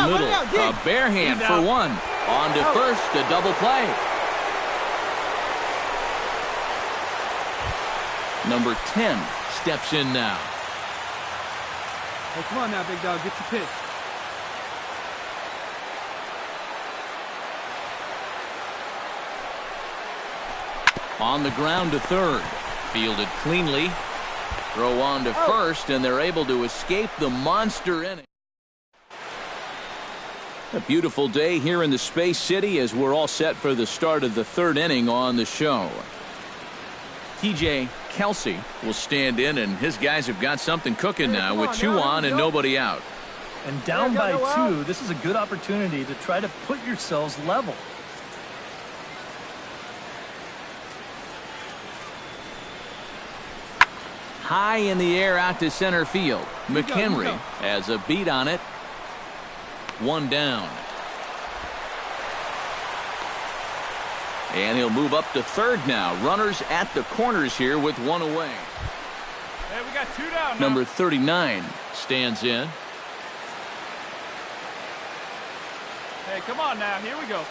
middle. A bare hand for one. On to first, a double play. Number 10 steps in now. Hey, come on now, big dog. Get your pitch. On the ground to third. Fielded cleanly. Throw on to first, and they're able to escape the monster inning. A beautiful day here in the Space City as we're all set for the start of the third inning on the show. TJ Kelsey will stand in, and his guys have got something cooking now with 2 on and nobody out. And down by 2, this is a good opportunity to try to put yourselves level. High in the air out to center field. McHenry has a beat on it. 1 down. And he'll move up to third now. Runners at the corners here with 1 away. Hey, we got 2 down. Number 39 stands in. Hey, come on now. Here we go.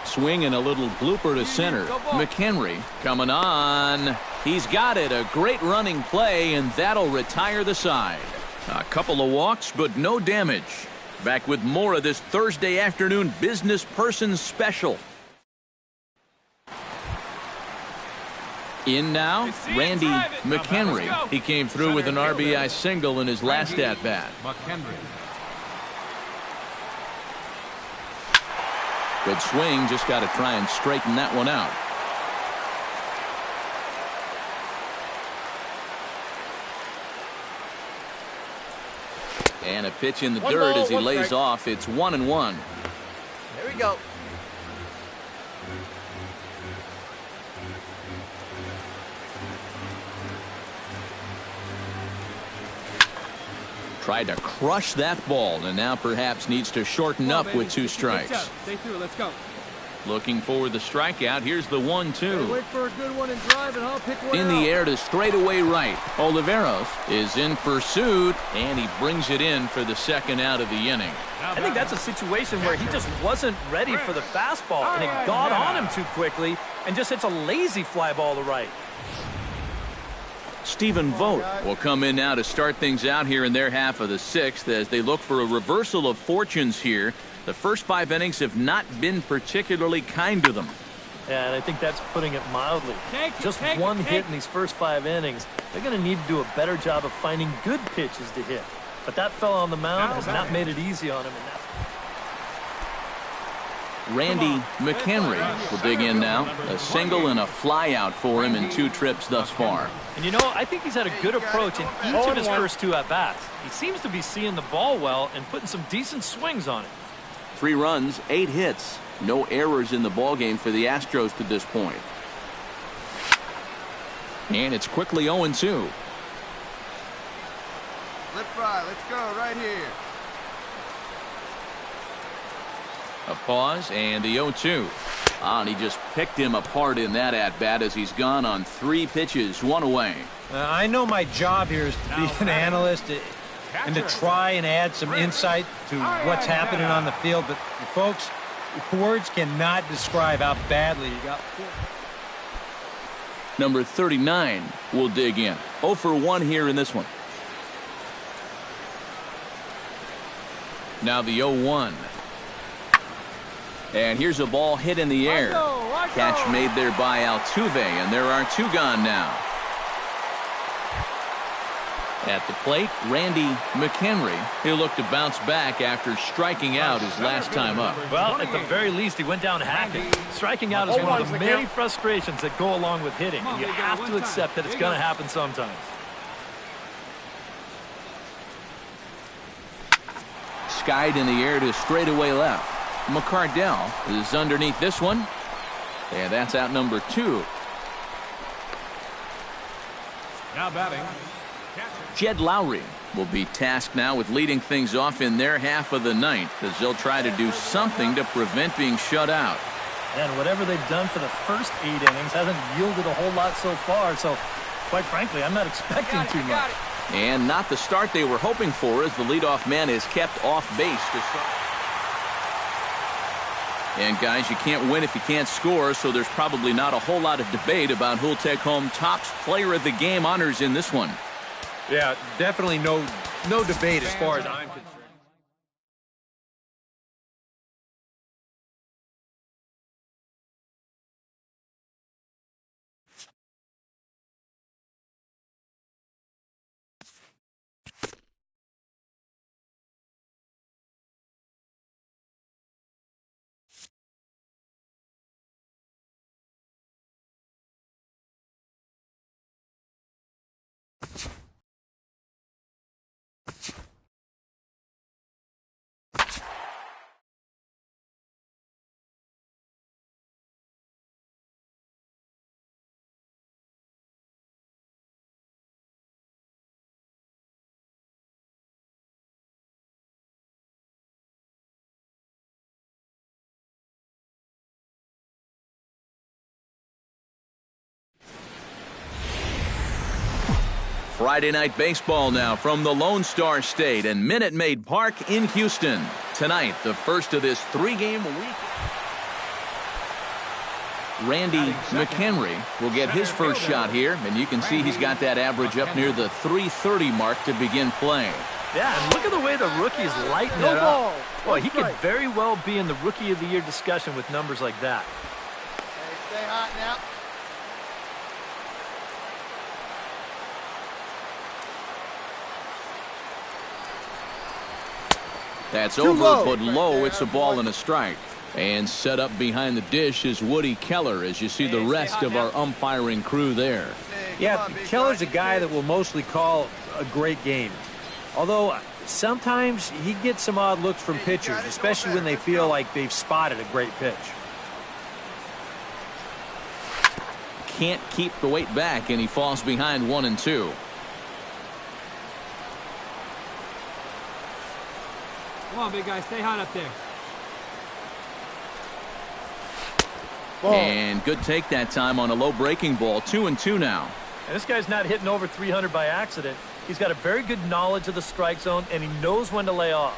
Swing and a little blooper to center. McHenry coming on. He's got it. A great running play, and that'll retire the side. A couple of walks, but no damage. Back with more of this Thursday afternoon business person special. In now, Randy McHenry. He came through with an RBI single in his last at-bat. Good swing, just got to try and straighten that one out. And a pitch in the dirt as he lays off. It's 1-1. There we go. Tried to crush that ball, and now perhaps needs to shorten up with 2 strikes. Stay through. Let's go. Looking for the strikeout. Here's the 1-2. Wait for a good one and drive, and I'll pick one in the air to straightaway right. Oliveros is in pursuit, and he brings it in for the second out of the inning. I think that's a situation where he just wasn't ready for the fastball, and it got on him too quickly and just hits a lazy fly ball to right. Stephen Vogt will come in now to start things out here in their half of the 6th as they look for a reversal of fortunes here. The first 5 innings have not been particularly kind to them. Yeah, and I think that's putting it mildly. Just one hit in these first 5 innings. They're going to need to do a better job of finding good pitches to hit. But that fellow on the mound has not made it easy on him. Randy McHenry will dig in now. A single and a fly out for him in 2 trips thus far. And you know, I think he's had a good approach in each of his first 2 at-bats. He seems to be seeing the ball well and putting some decent swings on it. 3 runs, 8 hits. No errors in the ballgame for the Astros to this point. And it's quickly 0-2. Flip fry. Let's go right here. A pause and the 0-2. And he just picked him apart in that at-bat as he's gone on 3 pitches, 1 away. I know my job here is to be an analyst and to try and add some insight to what's happening on the field. But, folks, words cannot describe how badly he got. Number 39 will dig in. 0 for 1 here in this one. Now the 0-1. And here's a ball hit in the air. Catch made there by Altuve, and there are 2 gone now. At the plate, Randy McHenry. He'll look to bounce back after striking out his last time up. Well, at the very least, he went down hacking. Striking out is one of the many frustrations that go along with hitting. And you have to accept that it's going to happen sometimes. Skied in the air to straightaway left. McCardell is underneath this one. And that's out number 2. Now batting. Jed Lowry will be tasked now with leading things off in their half of the 9th as they'll try to do something to prevent being shut out. And whatever they've done for the first 8 innings hasn't yielded a whole lot so far. So, quite frankly, I'm not expecting too much. And not the start they were hoping for, as the leadoff man is kept off base to start. And guys, you can't win if you can't score, so there's probably not a whole lot of debate about who'll take home Topps Player of the Game honors in this one. Yeah, definitely no debate as far as I'm concerned. Friday night baseball now from the Lone Star State and Minute Maid Park in Houston. Tonight, the first of this three-game week. Randy McHenry will get his first shot here, and you can see he's got that average up near the .330 mark to begin play. Yeah, and look at the way the rookie's lighting it up. Well, he could very well be in the Rookie of the Year discussion with numbers like that. Hey, stay hot now. That's over, but low. It's a ball and a strike. And set up behind the dish is Woody Keller, as you see the rest of our umpiring crew there. Yeah, Keller's a guy that will mostly call a great game. Although sometimes he gets some odd looks from pitchers, especially when they feel like they've spotted a great pitch. Can't keep the weight back, and he falls behind 1-2. Come on, big guy. Stay hot up there. And good take that time on a low breaking ball. 2-2 now. And this guy's not hitting over 300 by accident. He's got a very good knowledge of the strike zone, and he knows when to lay off.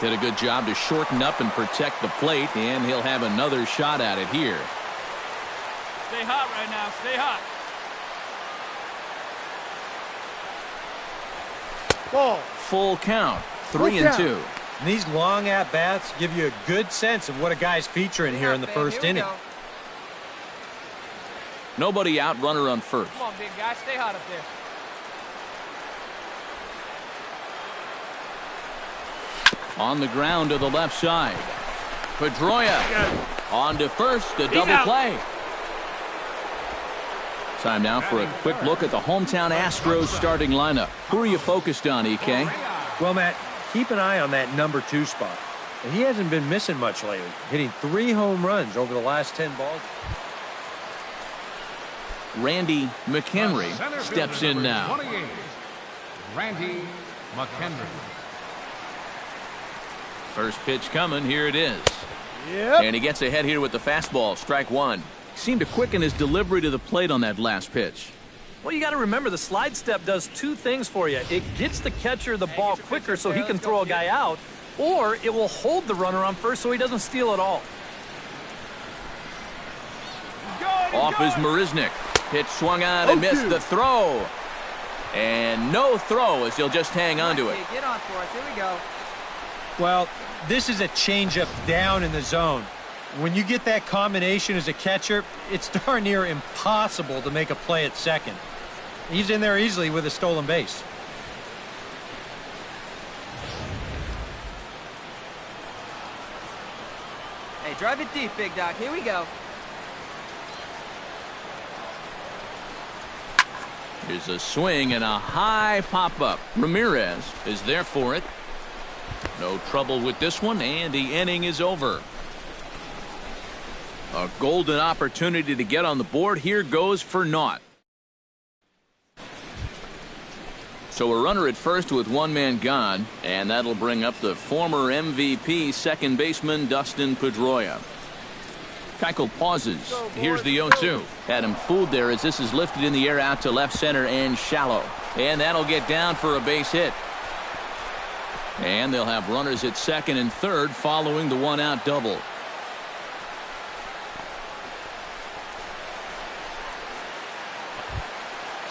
Did a good job to shorten up and protect the plate, and he'll have another shot at it here. Stay hot right now. Stay hot. Ball. Full count. 3-2. And these long at-bats give you a good sense of what a guy's featuring here in the first inning. Nobody out, runner on first. Come on, big guy. Stay hot up there. On the ground to the left side. Pedroia on to first, a double play. Time now for a quick look at the hometown Astros starting lineup. Who are you focused on, EK? Well, Matt, keep an eye on that #2 spot. And he hasn't been missing much lately, hitting 3 home runs over the last 10 balls. Randy McHenry steps in now. Randy McHenry. First pitch coming. Here it is. And he gets ahead here with the fastball. Strike one. Seemed to quicken his delivery to the plate on that last pitch. Well, you got to remember the slide step does two things for you. It gets the catcher the ball quicker so he can throw a guy out, or it will hold the runner on first so he doesn't steal it all. Off is Marisnik. Pitch swung on and missed the throw. And no throw, as he'll just hang on to it. Get on for it. Here we go. Well, this is a changeup down in the zone. When you get that combination as a catcher, it's darn near impossible to make a play at second. He's in there easily with a stolen base. Hey, drive it deep, big dog. Here we go. Here's a swing and a high pop-up. Ramirez is there for it. No trouble with this one, and the inning is over. A golden opportunity to get on the board. Here goes for naught. So a runner at first with one man gone, and that'll bring up the former MVP second baseman Dustin Pedroia. Keuchel pauses. Here's the 0-2. Had him fooled there as this is lifted in the air out to left center and shallow. And that'll get down for a base hit. And they'll have runners at second and third following the one-out double.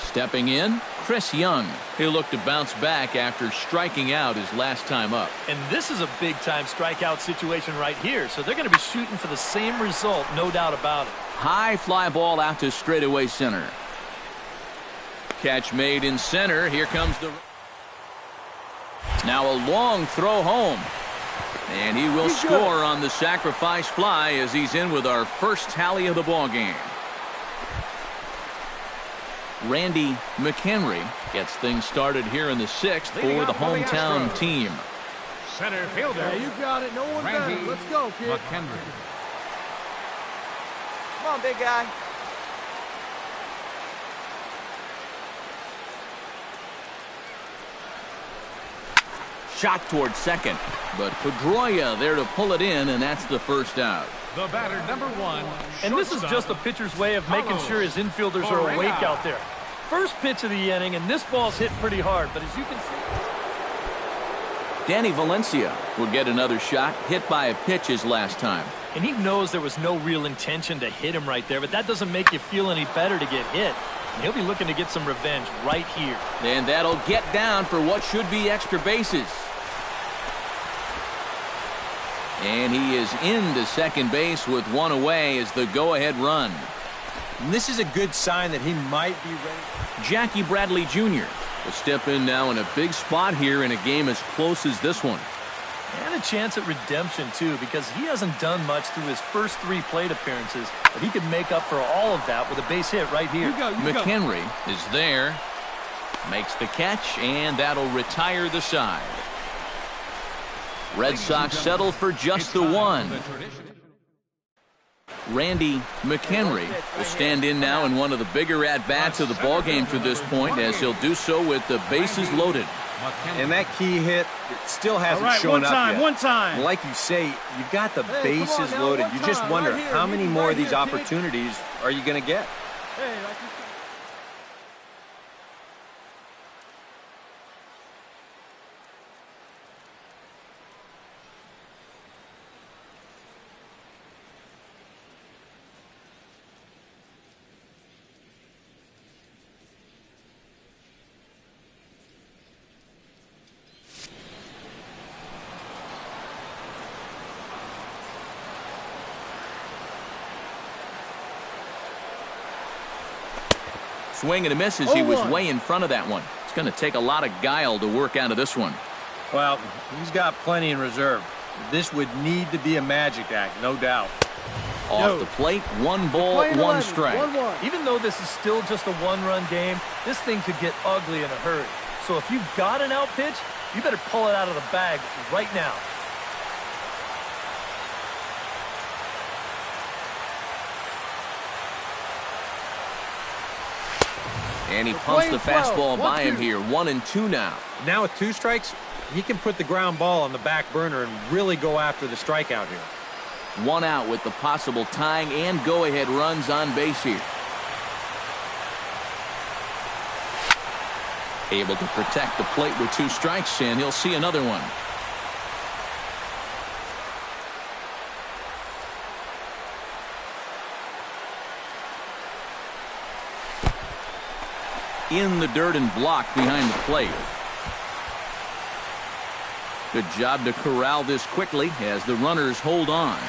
Stepping in, Chris Young. He'll look to bounce back after striking out his last time up. And this is a big-time strikeout situation right here, so they're going to be shooting for the same result, no doubt about it. High fly ball out to straightaway center. Catch made in center. Here comes the... Now a long throw home. And he will score on the sacrifice fly as he's in with our first tally of the ball game. Randy McHenry gets things started here in the sixth for the hometown team. Center fielder. Yeah, you got it. No one better. Let's go, kid. McHenry. Come on, big guy. Shot towards second, but Pedroia there to pull it in, and that's the first out. The batter, number 1. And this is just a pitcher's way of making sure his infielders are awake out there. First pitch of the inning, and this ball's hit pretty hard, but as you can see... Danny Valencia will get another shot, hit by a pitch his last time. And he knows there was no real intention to hit him right there, but that doesn't make you feel any better to get hit. And he'll be looking to get some revenge right here. And that'll get down for what should be extra bases. And he is into second base with one away as the go-ahead run. And this is a good sign that he might be ready. Jackie Bradley Jr. will step in now in a big spot here in a game as close as this one. And a chance at redemption, too, because he hasn't done much through his first 3 plate appearances, but he could make up for all of that with a base hit right here. McHenry is there, makes the catch, and that'll retire the side. Red Sox settle for just the one. Randy McHenry will stand in now in one of the bigger at-bats of the ballgame to this point, as he'll do so with the bases loaded. And that key hit, it still hasn't shown up yet. One time. Like you say, you've got the bases loaded. You just wonder how many more of these opportunities are you going to get? Hey, like you... Swing and a miss as he was way in front of that one. It's going to take a lot of guile to work out of this one. Well, he's got plenty in reserve. This would need to be a magic act, no doubt. Off the plate, 1 ball, 1 strike. Even though this is still just a 1-run game, this thing could get ugly in a hurry. So if you've got an out pitch, you better pull it out of the bag right now. And he pumps the fastball by him here. 1-2 now. Now with 2 strikes, he can put the ground ball on the back burner and really go after the strikeout here. 1 out with the possible tying and go-ahead runs on base here. Able to protect the plate with 2 strikes, and he'll see another one. In the dirt and blocked behind the plate. Good job to corral this quickly as the runners hold on.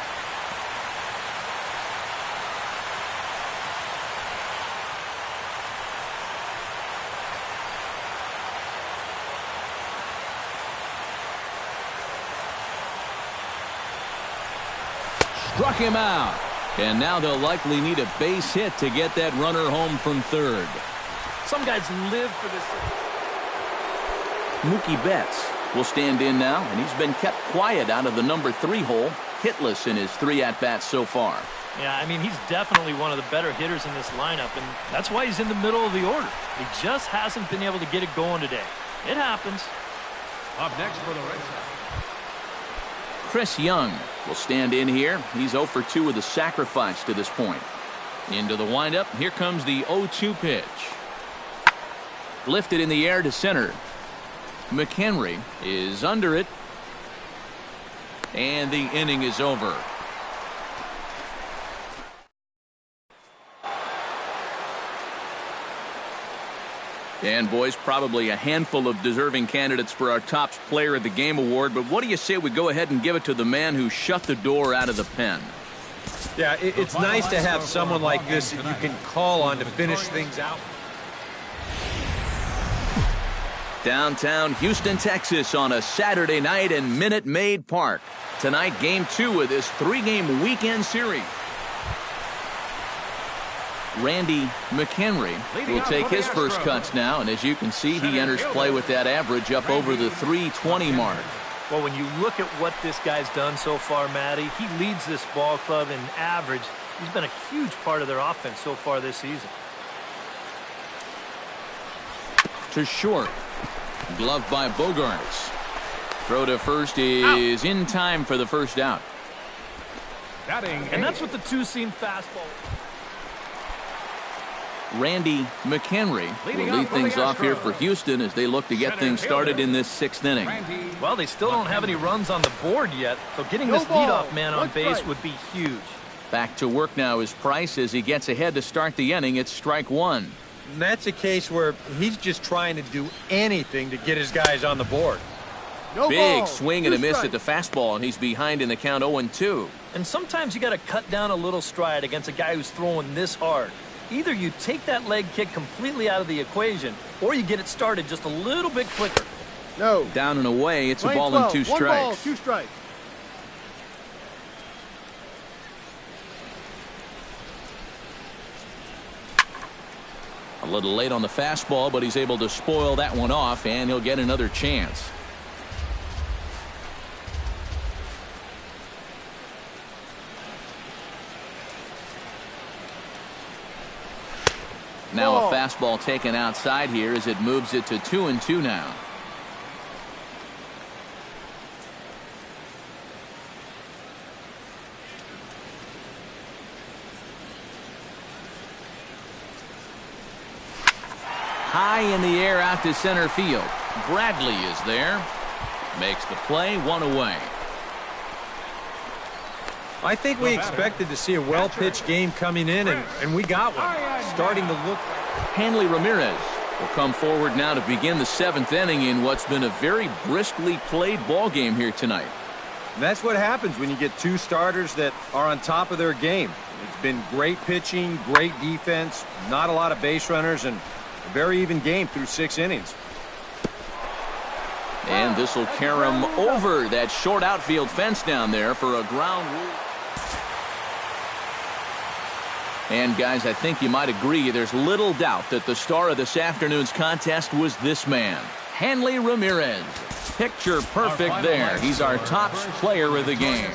Struck him out. And now they'll likely need a base hit to get that runner home from third. Some guys live for this. Mookie Betts will stand in now, and he's been kept quiet out of the number 3 hole, hitless in his 3 at-bats so far. Yeah, I mean, he's definitely one of the better hitters in this lineup, and that's why he's in the middle of the order. He just hasn't been able to get it going today. It happens. Up next for the Red Sox. Chris Young will stand in here. He's 0 for 2 with a sacrifice to this point. Into the windup. Here comes the 0-2 pitch. Lifted in the air to center. McHenry is under it. And the inning is over. And boys, probably a handful of deserving candidates for our top player of the game award, but what do you say we go ahead and give it to the man who shut the door out of the pen? Yeah, it's nice to have someone like this that you can call on to finish things out. Downtown Houston, Texas on a Saturday night in Minute Maid Park. Tonight, Game 2 of this 3-game weekend series. Randy McHenry will take his first cuts now, and as you can see, he enters play with that average up over the 320 mark. Well, when you look at what this guy's done so far, Matty, he leads this ball club in average. He's been a huge part of their offense so far this season. To short. Glove by Bogarts. Throw to first is in time for the first out. And that's what the two-seam fastball. Randy McHenry will lead things off here for Houston as they look to get things started in this 6th inning. Well, they still don't have any runs on the board yet, so getting this leadoff man on base would be huge. Back to work now is Price as he gets ahead to start the inning. It's strike one. And that's a case where he's just trying to do anything to get his guys on the board. Big swing and a miss at the fastball, and he's behind in the count 0-2. And sometimes you got to cut down a little stride against a guy who's throwing this hard. Either you take that leg kick completely out of the equation, or you get it started just a little bit quicker. No. Down and away, it's a ball 12, and 2 strikes. 1 ball, 2 strikes. A little late on the fastball, but he's able to spoil that one off, and he'll get another chance. Now a fastball taken outside here as it moves it to 2-2 now. High in the air out to center field. Bradley is there. Makes the play, 1 away. I think we expected to see a well-pitched game coming in, and we got one. Starting to look. Hanley Ramirez will come forward now to begin the 7th inning in what's been a very briskly played ball game here tonight. And that's what happens when you get 2 starters that are on top of their game. It's been great pitching, great defense, not a lot of base runners, and a very even game through 6 innings. And this will carry him over that short outfield fence down there for a ground rule. And guys, I think you might agree there's little doubt that the star of this afternoon's contest was this man, Hanley Ramirez. Picture perfect there. He's our top player of the game.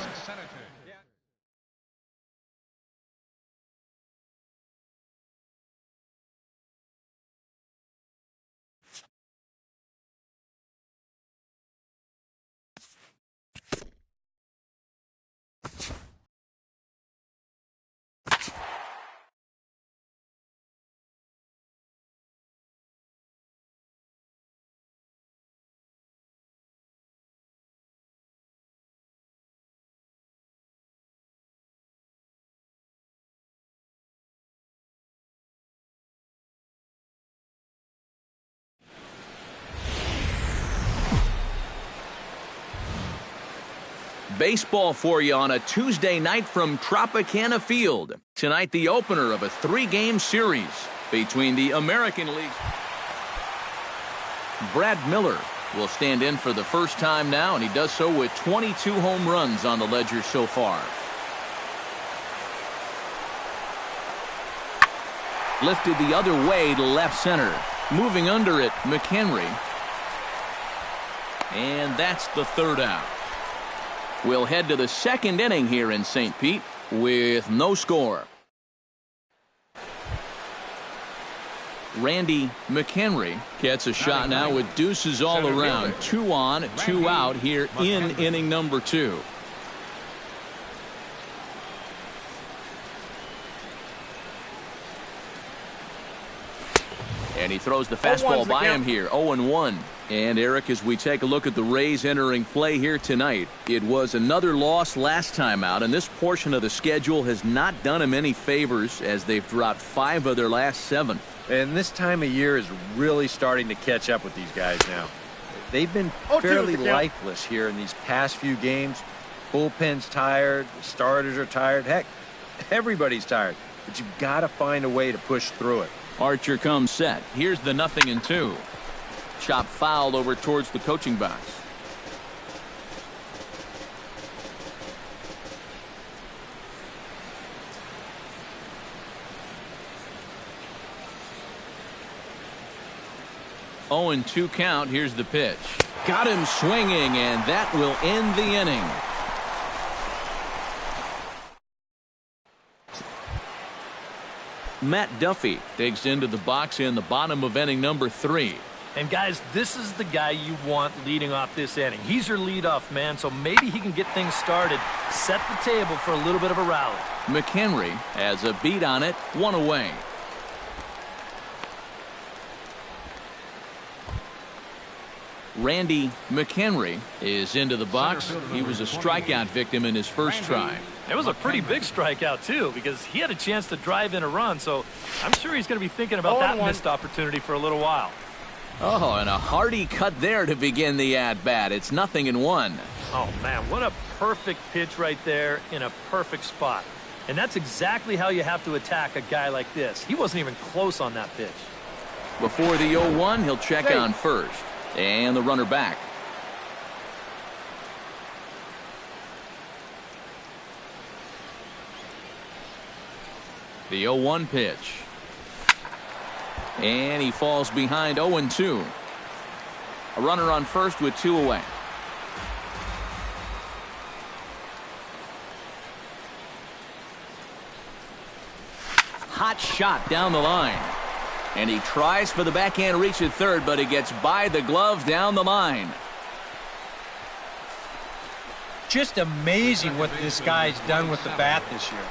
Baseball for you on a Tuesday night from Tropicana Field. Tonight, the opener of a 3-game series between the American League. Brad Miller will stand in for the first time now, and he does so with 22 home runs on the ledger so far. Lifted the other way to left center. Moving under it, McHenry. And that's the 3rd out. We'll head to the 2nd inning here in St. Pete with no score. Randy McHenry gets a shot now with deuces all around. 2 on, 2 out here in inning number 2. And he throws the fastball by him here. 0-1. And Eric, as we take a look at the Rays entering play here tonight, it was another loss last time out, and this portion of the schedule has not done them any favors as they've dropped 5 of their last 7. And this time of year is really starting to catch up with these guys now. They've been fairly lifeless here in these past few games. Bullpen's tired, the starters are tired. Heck, everybody's tired. But you've got to find a way to push through it. Archer comes set. Here's the 0-2. Chop fouled over towards the coaching box. Oh, and 2 count. Here's the pitch. Got him swinging, and that will end the inning. Matt Duffy digs into the box in the bottom of inning number 3. And guys, this is the guy you want leading off this inning. He's your leadoff man, so maybe he can get things started, set the table for a little bit of a rally. McHenry has a beat on it, 1 away. Randy McHenry is into the box. He was a strikeout victim in his first try. It was a pretty big strikeout, too, because he had a chance to drive in a run, so I'm sure he's going to be thinking about that missed opportunity for a little while. Oh, and a hearty cut there to begin the at-bat. It's 0-1. Oh, man, what a perfect pitch right there in a perfect spot. And that's exactly how you have to attack a guy like this. He wasn't even close on that pitch. Before the 0-1, he'll check on first. And the runner back. The 0-1 pitch. And he falls behind 0-2. A runner on first with 2 away. Hot shot down the line. And he tries for the backhand reach at third, but he gets by the glove down the line. Just amazing what this guy's done with the bat this year.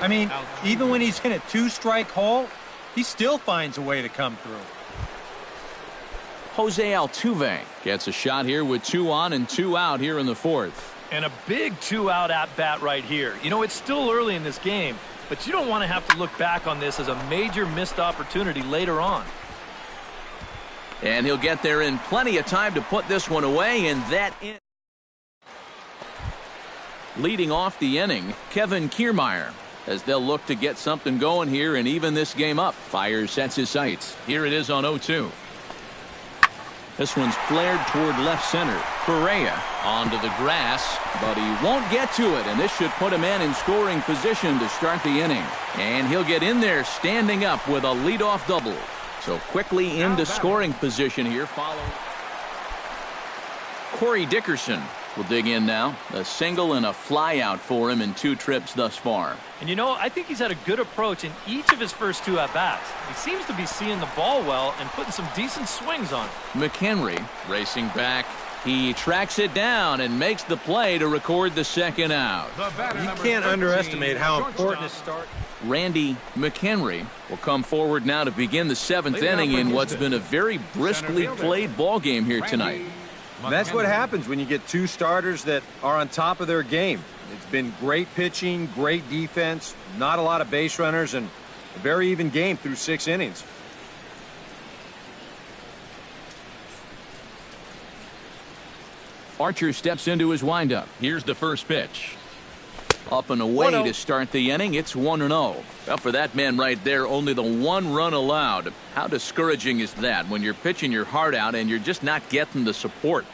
I mean, even when he's in a 2-strike hole, he still finds a way to come through. Jose Altuve gets a shot here with 2 on and 2 out here in the 4th. And a big 2-out at-bat right here. You know, it's still early in this game, but you don't want to have to look back on this as a major missed opportunity later on. And he'll get there in plenty of time to put this one away, and that in. Leading off the inning, Kevin Kiermaier, as they'll look to get something going here and even this game up. Fire sets his sights. Here it is on 0-2. This one's flared toward left center. Correa onto the grass, but he won't get to it, and this should put a man in scoring position to start the inning. And he'll get in there standing up with a leadoff double. So quickly into scoring position here following. Corey Dickerson will dig in now. A single and a fly out for him in 2 trips thus far. And you know, I think he's had a good approach in each of his first 2 at-bats. He seems to be seeing the ball well and putting some decent swings on it. McHenry racing back. He tracks it down and makes the play to record the 2nd out. You can't underestimate how important this start. Randy McHenry will come forward now to begin the 7th inning in what's been a very briskly played ball game here tonight. That's what happens when you get 2 starters that are on top of their game. It's been great pitching, great defense, not a lot of base runners, and a very even game through 6 innings. Archer steps into his windup. Here's the first pitch. Up and away to start the inning. It's 1-0. Well, for that man right there, only the 1 run allowed. How discouraging is that when you're pitching your heart out and you're just not getting the support?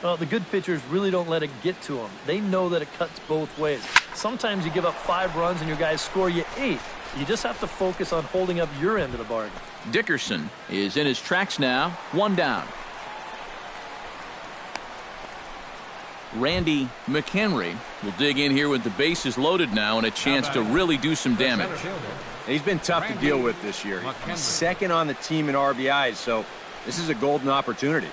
Well, the good pitchers really don't let it get to them. They know that it cuts both ways. Sometimes you give up 5 runs and your guys score you 8. You just have to focus on holding up your end of the bargain. Dickerson is in his tracks now. 1 down. Randy McHenry will dig in here with the bases loaded now and a chance to really do some damage. He's been tough to deal with this year. He's second on the team in RBIs, so this is a golden opportunity.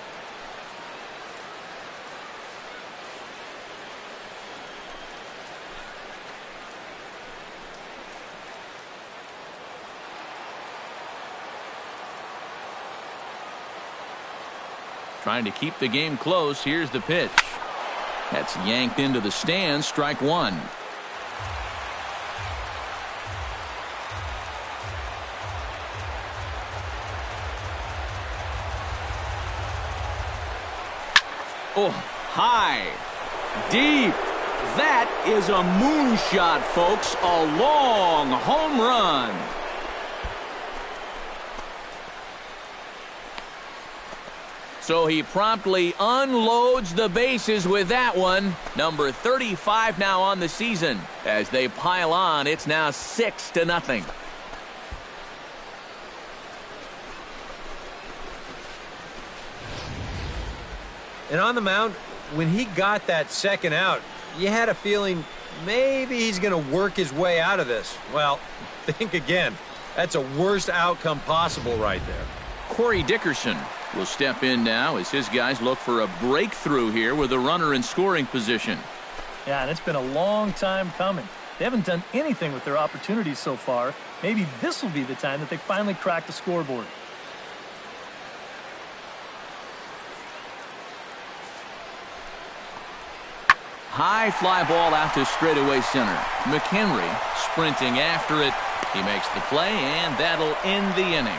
Trying to keep the game close. Here's the pitch. That's yanked into the stands. Strike one. Oh, high. Deep. That is a moonshot, folks. A long home run. So he promptly unloads the bases with that one. Number 35 now on the season. As they pile on, it's now 6-0. And on the mound, when he got that second out, you had a feeling maybe he's going to work his way out of this. Well, think again. That's a worst outcome possible right there. Corey Dickerson will step in now as his guys look for a breakthrough here with a runner in scoring position. Yeah, and it's been a long time coming. They haven't done anything with their opportunities so far. Maybe this will be the time that they finally crack the scoreboard. High fly ball out to straightaway center. McHenry sprinting after it. He makes the play, and that'll end the inning.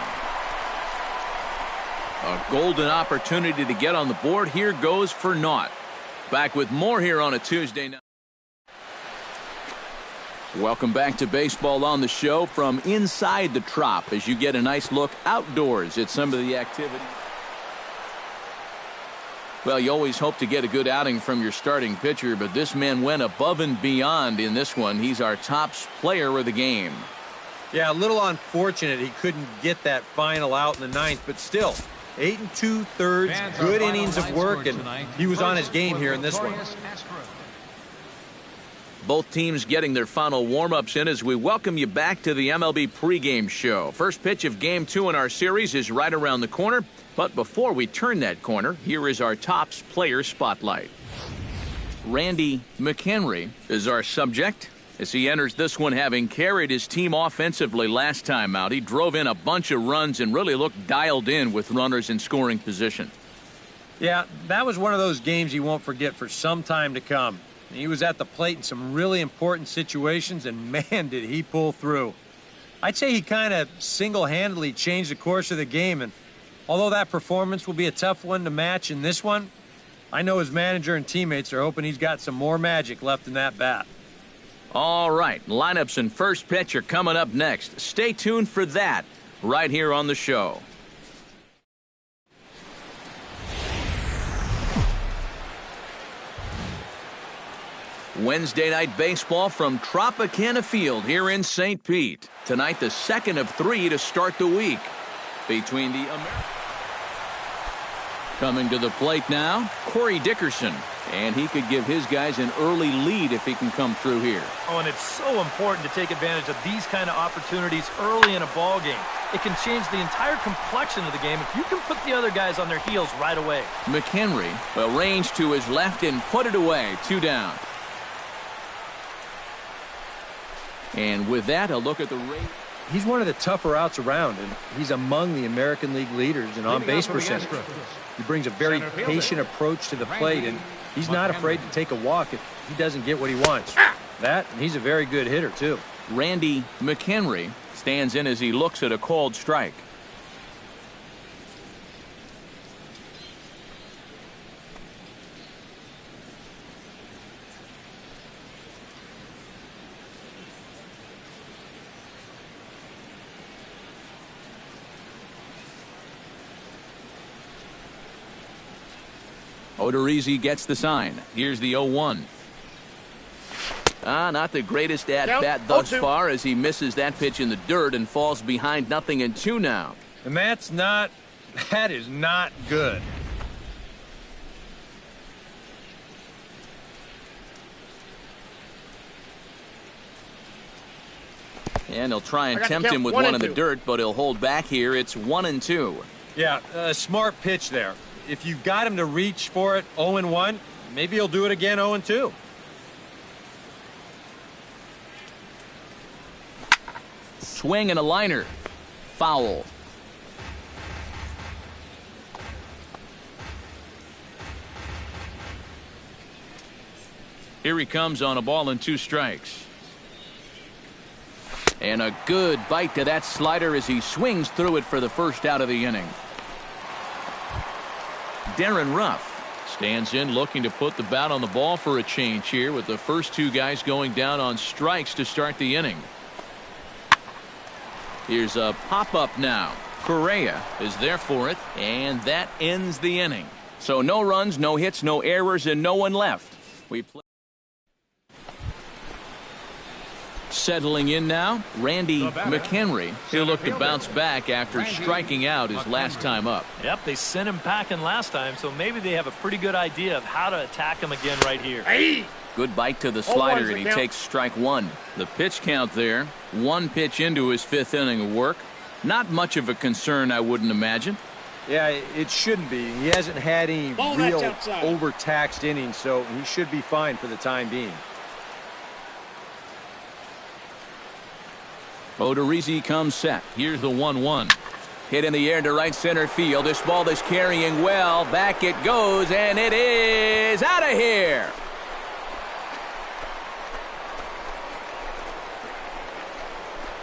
A golden opportunity to get on the board here goes for naught. Back with more here on a Tuesday night. Welcome back to Baseball on the Show from inside the Trop as you get a nice look outdoors at some of the activity. Well, you always hope to get a good outing from your starting pitcher, but this man went above and beyond in this one. He's our top player of the game. Yeah, a little unfortunate he couldn't get that final out in the ninth, but still, 8 2/3, good innings of work, and he was on his game here in this one. Both teams getting their final warm-ups in as we welcome you back to the MLB pregame show. First pitch of Game 2 in our series is right around the corner. But before we turn that corner, here is our Topps player spotlight. Randy McHenry is our subject as he enters this one having carried his team offensively last time out. He drove in a bunch of runs and really looked dialed in with runners in scoring position. Yeah, that was one of those games he won't forget for some time to come. He was at the plate in some really important situations, and man, did he pull through. I'd say he kind of single-handedly changed the course of the game, and although that performance will be a tough one to match in this one, I know his manager and teammates are hoping he's got some more magic left in that bat. All right, lineups and first pitch are coming up next. Stay tuned for that right here on the show. Wednesday night baseball from Tropicana Field here in St. Pete. Tonight, the second of 3 to start the week between the Coming to the plate now, Corey Dickerson. And he could give his guys an early lead if he can come through here. Oh, and it's so important to take advantage of these kind of opportunities early in a ball game. It can change the entire complexion of the game if you can put the other guys on their heels right away. McHenry arranged to his left and put it away. 2 down. And with that, a look at the rate. He's one of the tougher outs around, and he's among the American League leaders in on-base percentage. He brings a very patient approach to the plate, and he's not afraid to take a walk if he doesn't get what he wants. That, and he's a very good hitter, too. Randy McHenry stands in as he looks at a called strike. Odorizzi gets the sign. Here's the 0-1. Not the greatest at-bat thus far as he misses that pitch in the dirt and falls behind 0-2 now. And that is not good. And he'll try and tempt him with one in the dirt, but he'll hold back here. It's 1-2. Yeah, a smart pitch there. If you got him to reach for it 0-1, maybe he'll do it again 0-2. Swing and a liner. Foul. Here he comes on a ball and 2 strikes. And a good bite to that slider as he swings through it for the first out of the inning. Darren Ruff stands in looking to put the bat on the ball for a change here with the first 2 guys going down on strikes to start the inning. Here's a pop-up now. Correa is there for it, and that ends the inning. So no runs, no hits, no errors, and no one left. We play. Settling in now, Randy McHenry. He'll look to bounce back after striking out his last time up. Yep, they sent him packing last time, so maybe they have a pretty good idea of how to attack him again right here. Good bite to the slider, and he takes strike 1. The pitch count there, 1 pitch into his 5th inning of work. Not much of a concern, I wouldn't imagine. Yeah, it shouldn't be. He hasn't had any real overtaxed innings, so he should be fine for the time being. Odorizzi comes set. Here's the 1-1. Hit in the air to right center field. This ball is carrying well. Back it goes, and it is out of here.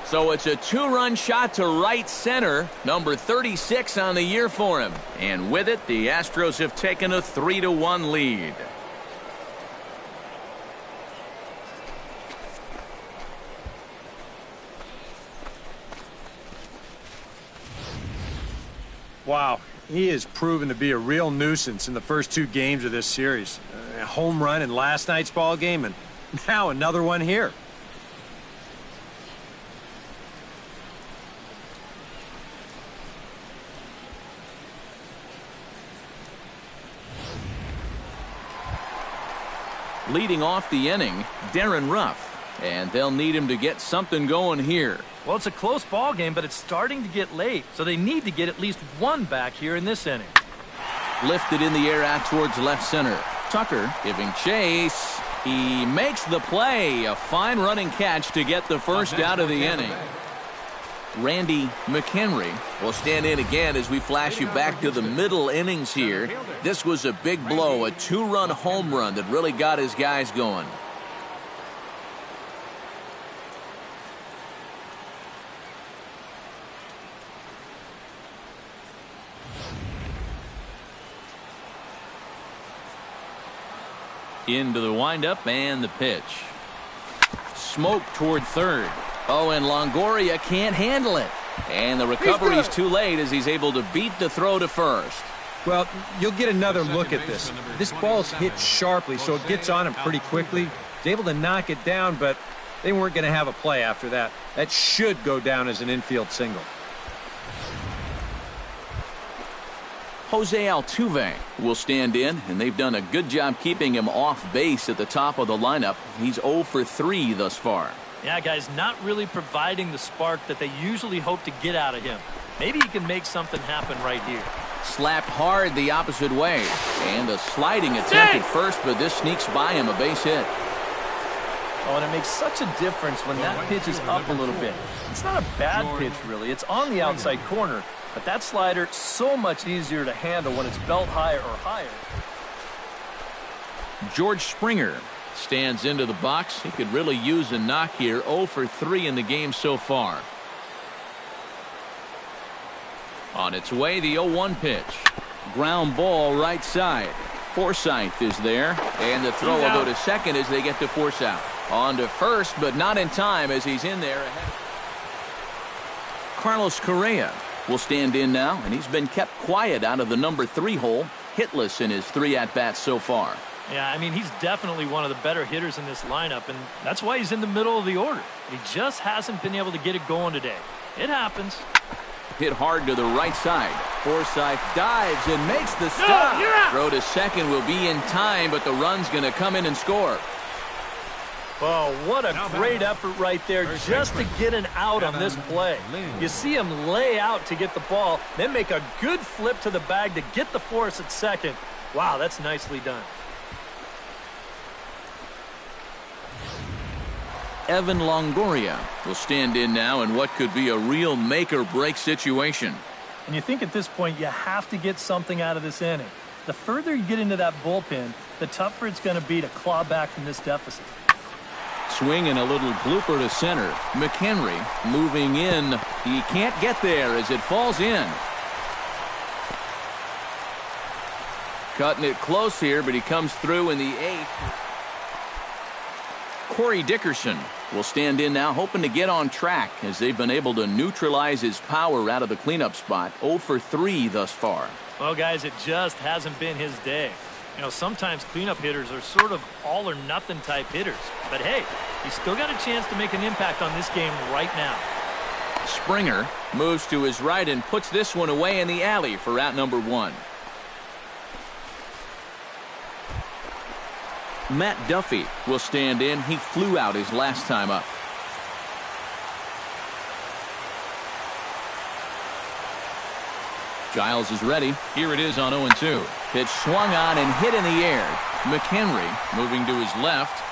So it's a 2-run shot to right center. Number 36 on the year for him. And with it, the Astros have taken a 3-1 lead. Wow, he has proven to be a real nuisance in the first 2 games of this series. A home run in last night's ball game, and now another one here. Leading off the inning, Darren Ruff, and they'll need him to get something going here. Well, it's a close ball game, but it's starting to get late, so they need to get at least 1 back here in this inning. Lifted in the air out towards left center. Tucker giving chase. He makes the play. A fine running catch to get the first out of the inning. Randy McHenry will stand in again as we flash you back to the middle innings here. This was a big blow, a 2-run home run that really got his guys going. Into the windup and the pitch. Smoke toward third. Oh, and Longoria can't handle it. And the recovery's too late as he's able to beat the throw to first. Well, you'll get another look at this. This ball's hit sharply, so it gets on him pretty quickly. He's able to knock it down, but they weren't going to have a play after that. That should go down as an infield single. Jose Altuve will stand in, and they've done a good job keeping him off base at the top of the lineup. He's 0 for 3 thus far. Yeah, guys, not really providing the spark that they usually hope to get out of him. Maybe he can make something happen right here. Slapped hard the opposite way. And a sliding attempt at first, but this sneaks by him, a base hit. Oh, and it makes such a difference when that pitch is up a little bit. It's not a bad pitch, really. It's on the outside corner. But that slider, so much easier to handle when it's belt high or higher. George Springer stands into the box. He could really use a knock here. 0 for 3 in the game so far. On its way, the 0-1 pitch. Ground ball right side. Forsythe is there, and the throw will go to second as they get to force out. On to first, but not in time as he's in there ahead. Carlos Correa will stand in now, and he's been kept quiet out of the number 3 hole, hitless in his 3 at-bats so far. Yeah, I mean, he's definitely one of the better hitters in this lineup, and that's why he's in the middle of the order. He just hasn't been able to get it going today. It happens. Hit hard to the right side. Forsythe dives and makes the stop. Throw to second will be in time, but the run's going to come in and score. Oh, what a great effort right there just to get an out on this play. You see him lay out to get the ball, then make a good flip to the bag to get the force at second. Wow, that's nicely done. Evan Longoria will stand in now in what could be a real make-or-break situation. And you think at this point you have to get something out of this inning. The further you get into that bullpen, the tougher it's going to be to claw back from this deficit. Swing and a little blooper to center. McHenry moving in. He can't get there as it falls in. Cutting it close here, but he comes through in the eighth. Corey Dickerson will stand in now, hoping to get on track as they've been able to neutralize his power out of the cleanup spot. 0 for 3 thus far. Well, guys, it just hasn't been his day. You know, sometimes cleanup hitters are sort of all-or-nothing type hitters. But, hey, he's still got a chance to make an impact on this game right now. Springer moves to his right and puts this one away in the alley for out number 1. Matt Duffy will stand in. He flew out his last time up. Giles is ready. Here it is on 0-2. Pitch swung on and hit in the air. McHenry moving to his left.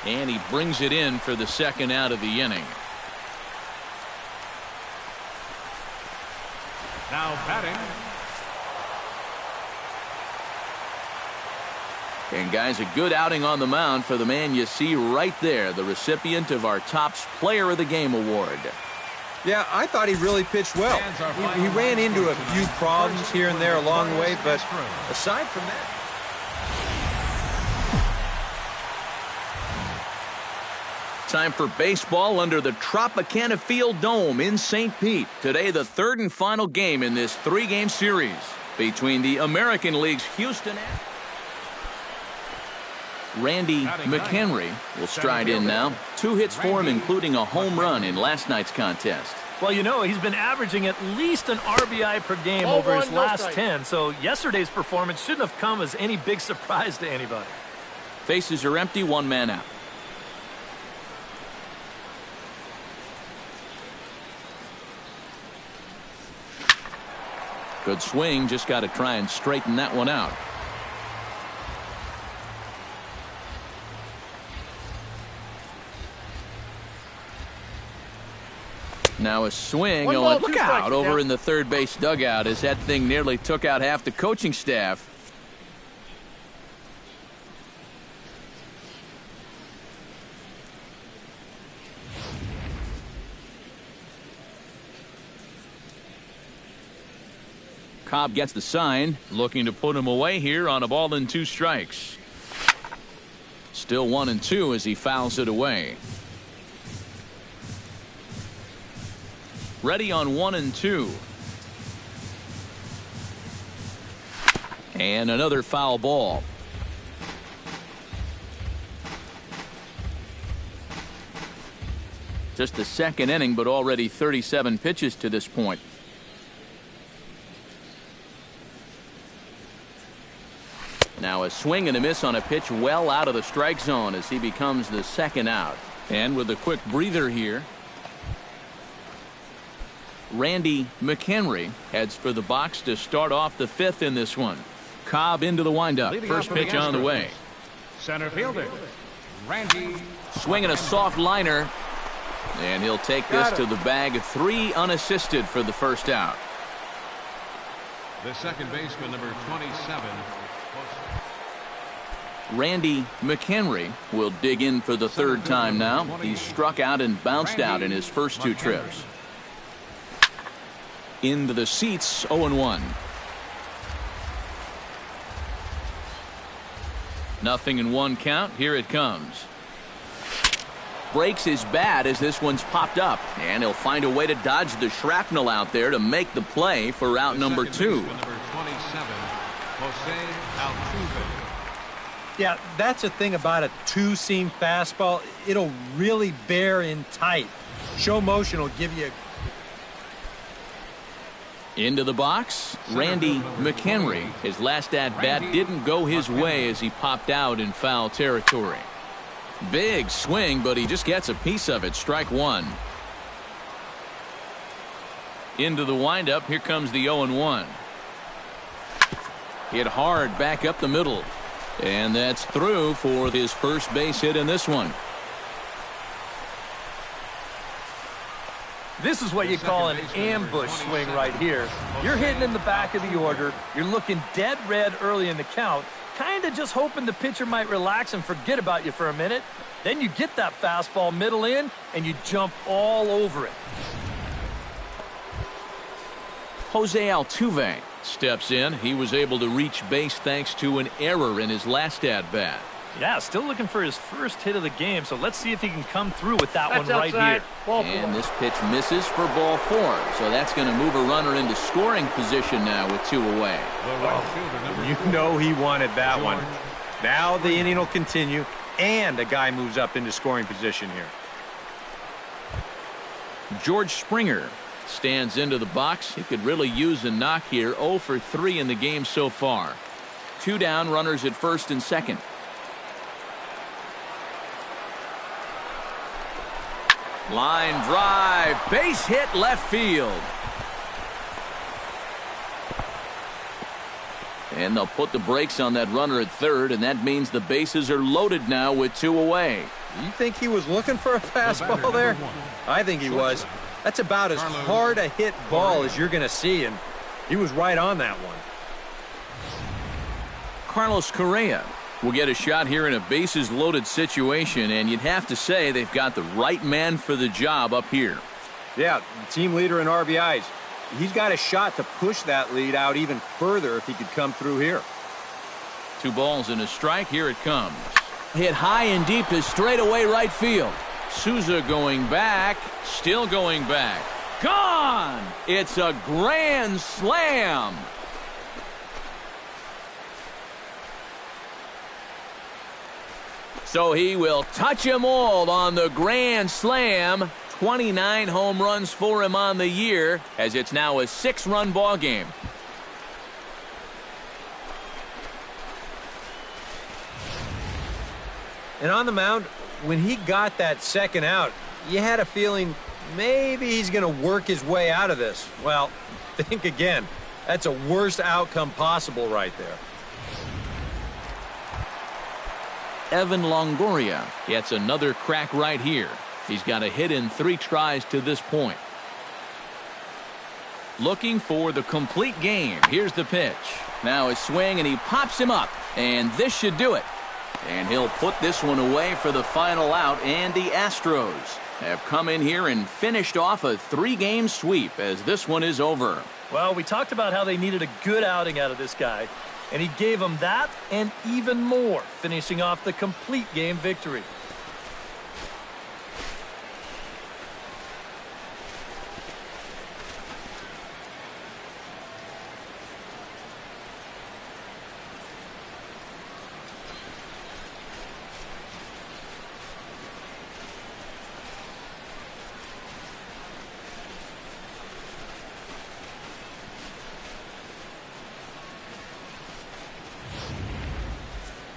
And he brings it in for the second out of the inning. Now batting. And guys, a good outing on the mound for the man you see right there, the recipient of our Topps Player of the Game award. Yeah, I thought he really pitched well. He ran into a few problems here and there along the way, but aside from that. Time for baseball under the Tropicana Field Dome in St. Pete. Today, the third and final game in this 3-game series between the American League's Houston Astros. Randy McHenry will stride in now. 2 hits for him, including a home run in last night's contest. Well, you know, he's been averaging at least an RBI per game over his last 10, so yesterday's performance shouldn't have come as any big surprise to anybody. Bases are empty, 1 man out. Good swing, just got to try and straighten that one out. Now a swing. Oh, and look out over in the third base dugout as that thing nearly took out half the coaching staff. Cobb gets the sign, looking to put him away here on a ball and 2 strikes. Still 1-2 as he fouls it away. Ready on 1-2. And another foul ball. Just the second inning, but already 37 pitches to this point. Now a swing and a miss on a pitch well out of the strike zone as he becomes the second out. And with a quick breather here, Randy McHenry heads for the box to start off the 5th in this one. Cobb into the windup. First pitch on the way. Center fielder, Randy. Swinging a soft liner. And he'll take this to the bag. 3 unassisted for the first out. The second baseman, number 27. Randy McHenry will dig in for the 3rd time now. He's struck out and bounced out in his first 2 trips. Into the seats, 0-1. Nothing in 1 count. Here it comes. Breaks his bat as this one's popped up, and he'll find a way to dodge the shrapnel out there to make the play for out number 2. Number 27, Jose Altuve. Yeah, that's the thing about a 2-seam fastball. It'll really bear in tight. Show motion will give you Into the box, Randy McHenry. His last at-bat didn't go his way as he popped out in foul territory. Big swing, but he just gets a piece of it. Strike one. Into the windup. Here comes the 0-1. Hit hard back up the middle. And that's through for his first base hit in this one. This is what you call an ambush swing right here. You're hitting in the back of the order. You're looking dead red early in the count. Kind of just hoping the pitcher might relax and forget about you for a minute. Then you get that fastball middle in, and you jump all over it. Jose Altuve steps in. He was able to reach base thanks to an error in his last at-bat. Yeah, still looking for his first hit of the game, so let's see if he can come through with that one right here. And this pitch misses for ball 4, so that's going to move a runner into scoring position now with 2 away. You know he wanted that one. Now the inning will continue, and a guy moves up into scoring position here. George Springer stands into the box. He could really use a knock here. 0 for 3 in the game so far. 2 down, runners at first and second. Line drive, base hit left field. And they'll put the brakes on that runner at third, and that means the bases are loaded now with 2 away. You think he was looking for a fastball there? I think he was. That's about as hard a hit ball as you're going to see, and he was right on that one. Carlos Correa will get a shot here in a bases loaded situation, and you'd have to say they've got the right man for the job up here. Yeah, team leader in RBIs. He's got a shot to push that lead out even further if he could come through here. 2 balls and a strike. Here it comes. Hit high and deep to straightaway right field. Souza going back, still going back. Gone! It's a grand slam. So he will touch them all on the grand slam. 29 home runs for him on the year, as it's now a 6-run ball game. And on the mound, when he got that second out, you had a feeling maybe he's going to work his way out of this. Well, think again. That's a worst outcome possible right there. Evan Longoria gets another crack right here. He's got a hit in 3 tries to this point. Looking for the complete game. Here's the pitch. Now a swing, and he pops him up. And this should do it. And he'll put this one away for the final out. And the Astros have come in here and finished off a 3-game sweep as this one is over. Well, we talked about how they needed a good outing out of this guy. And he gave them that and even more, finishing off the complete game victory.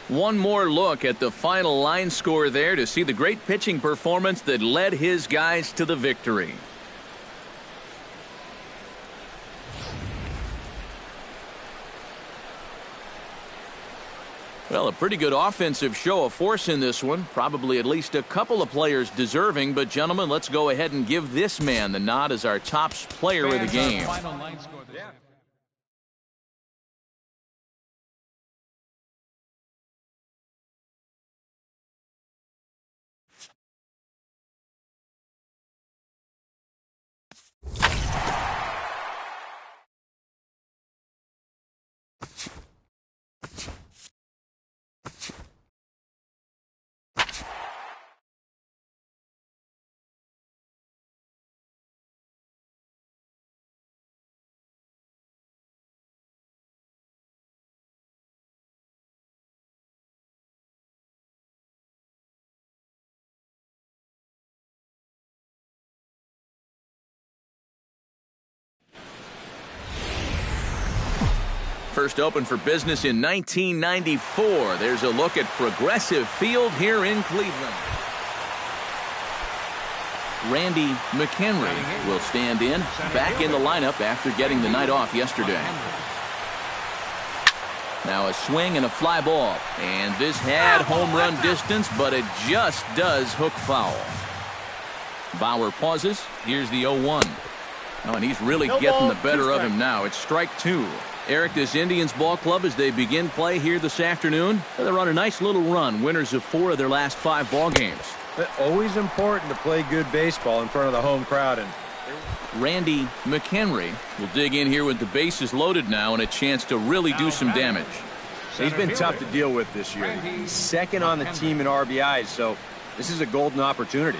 One more look at the final line score there to see the great pitching performance that led his guys to the victory. Well, a pretty good offensive show of force in this one. Probably at least a couple of players deserving. But, gentlemen, let's go ahead and give this man the nod as our top player of the game. First opened for business in 1994. There's a look at Progressive Field here in Cleveland. Randy McHenry will stand in, back in the lineup after getting the night off yesterday. Now a swing and a fly ball. And this had home run distance, but it just does hook foul. Bauer pauses. Here's the 0-1. Oh, and he's really getting the better of him now. It's strike two. Eric, this Indians ball club, as they begin play here this afternoon, they're on a nice little run. Winners of 4 of their last 5 ball games. Always important to play good baseball in front of the home crowd. And Randy McHenry will dig in here with the bases loaded now and a chance to really do some damage. He's been tough to deal with this year. He's second on the team in RBIs, so this is a golden opportunity.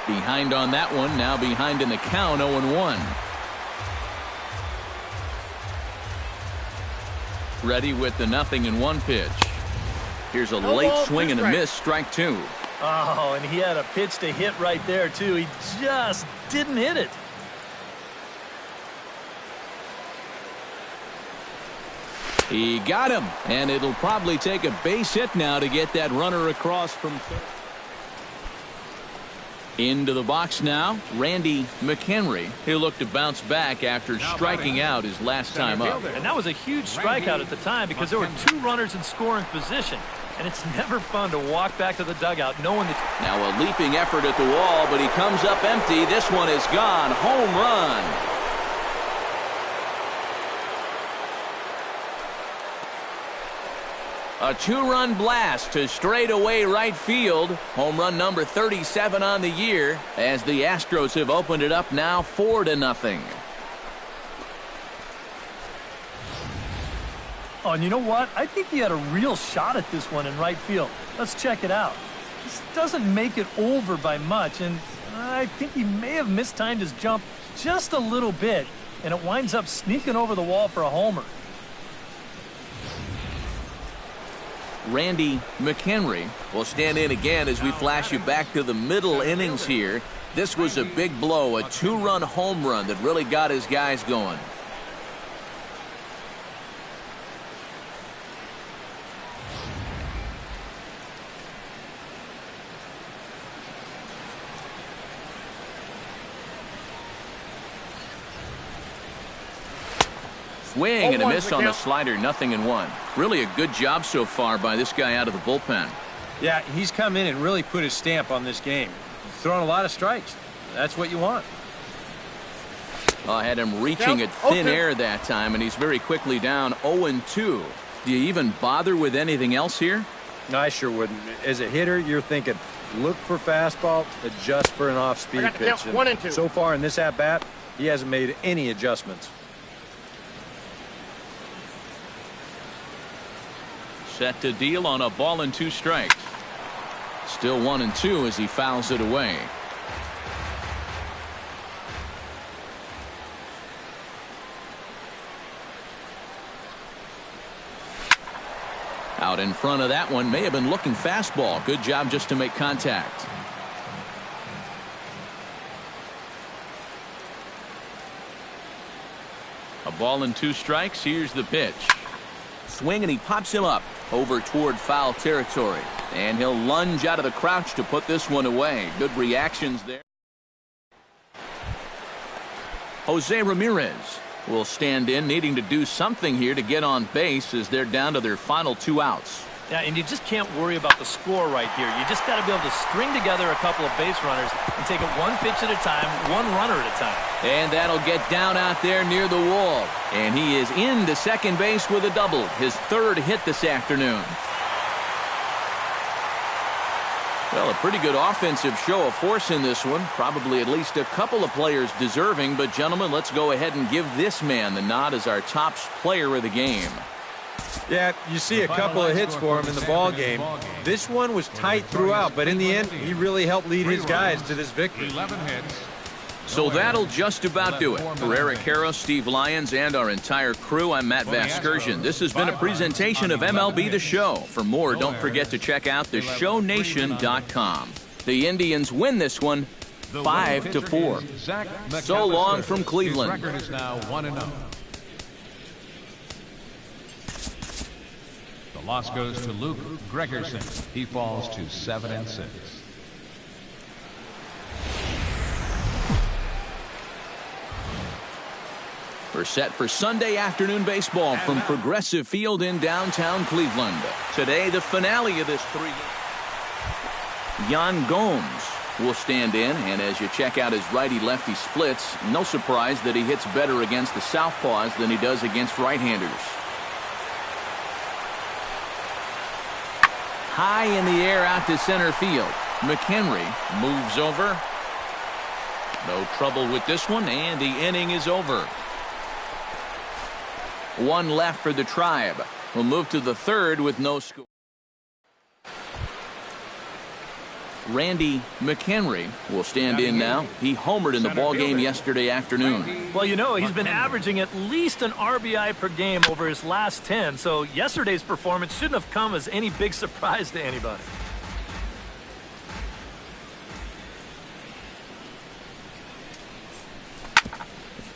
Behind on that one, now behind in the count, 0-1. Ready with the 0-1 pitch. Here's a late swing and a miss, strike 2. Oh, and he had a pitch to hit right there, too. He just didn't hit it. He got him, and it'll probably take a base hit now to get that runner across from third. Into the box now, Randy McHenry. He'll look to bounce back after striking out his last time up. And that was a huge strikeout at the time because there were 2 runners in scoring position. And it's never fun to walk back to the dugout knowing that. Now a leaping effort at the wall, but he comes up empty. This one is gone. Home run. A 2-run blast to straightaway right field. Home run number 37 on the year as the Astros have opened it up now 4-0. Oh, and you know what? I think he had a real shot at this one in right field. Let's check it out. This doesn't make it over by much, and I think he may have mistimed his jump just a little bit, and it winds up sneaking over the wall for a homer. Randy McHenry will stand in again as we flash you back to the middle innings here. This was a big blow, a 2-run home run that really got his guys going. Swing and a miss on the slider, 0-1. Really a good job so far by this guy out of the bullpen. Yeah, he's come in and really put his stamp on this game. He's thrown a lot of strikes. That's what you want. I had him reaching at thin air that time, and he's very quickly down 0-2. Do you even bother with anything else here? No, I sure wouldn't. As a hitter, you're thinking, look for fastball, adjust for an off-speed pitch. And so far in this at-bat, he hasn't made any adjustments. Set to deal on a ball and 2 strikes. Still 1-2 as he fouls it away. Out in front of that one, may have been looking fastball. Good job just to make contact. A ball and 2 strikes. Here's the pitch. Swing and he pops him up over toward foul territory, and he'll lunge out of the crouch to put this one away. Good reactions there. Jose Ramirez will stand in, needing to do something here to get on base as they're down to their final 2 outs. Yeah, and you just can't worry about the score right here. You just got to be able to string together a couple of base runners and take it 1 pitch at a time, 1 runner at a time. And that'll get down out there near the wall. And he is into second base with a double, his 3rd hit this afternoon. Well, a pretty good offensive show of force in this one. Probably at least a couple of players deserving. But, gentlemen, let's go ahead and give this man the nod as our top player of the game. Yeah, you see a couple of hits for him in the ball game. This one was tight throughout, but in the end, he really helped lead his guys to this victory. 11 hits. So that'll just about do it. For Eric Harrow, Steve Lyons, and our entire crew, I'm Matt Vasgersian. This has been a presentation of MLB The Show. For more, don't forget to check out theshownation.com. The Indians win this one The 5-4. So long from Cleveland. His record is now 1-0. The loss goes to Luke Gregerson. He falls to 7-6. We're set for Sunday afternoon baseball from Progressive Field in downtown Cleveland. Today, the finale of this three-game. Yan Gomes will stand in, and as you check out his righty-lefty splits, no surprise that he hits better against the southpaws than he does against right-handers. High in the air out to center field. McHenry moves over. No trouble with this one, and the inning is over. One left for the Tribe. We'll move to the third with no score. Randy McHenry will stand in now. He homered in the ballgame yesterday afternoon. Well, you know, he's been averaging at least an RBI per game over his last 10, so yesterday's performance shouldn't have come as any big surprise to anybody.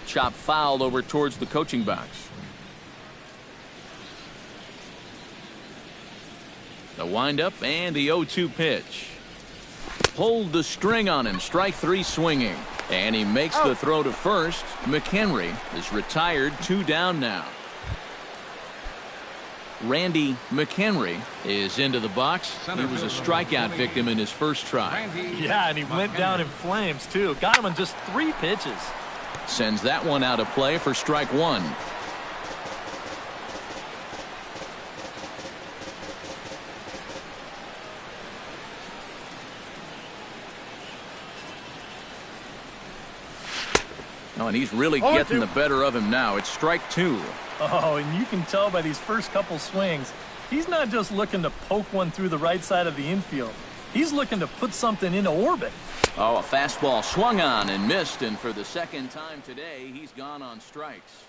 Chop fouled over towards the coaching box. The windup and the 0-2 pitch. Pulled the string on him. Strike three swinging. And he makes the throw to first. McHenry is retired. 2 down now. Randy McHenry is into the box. He was a strikeout victim in his first try. Yeah, and he went down in flames, too. Got him in just 3 pitches. Sends that one out of play for strike one. Oh, and he's really getting the better of him now. It's strike 2. Oh, and you can tell by these first couple swings, he's not just looking to poke one through the right side of the infield. He's looking to put something into orbit. Oh, a fastball swung on and missed, and for the second time today, he's gone on strikes.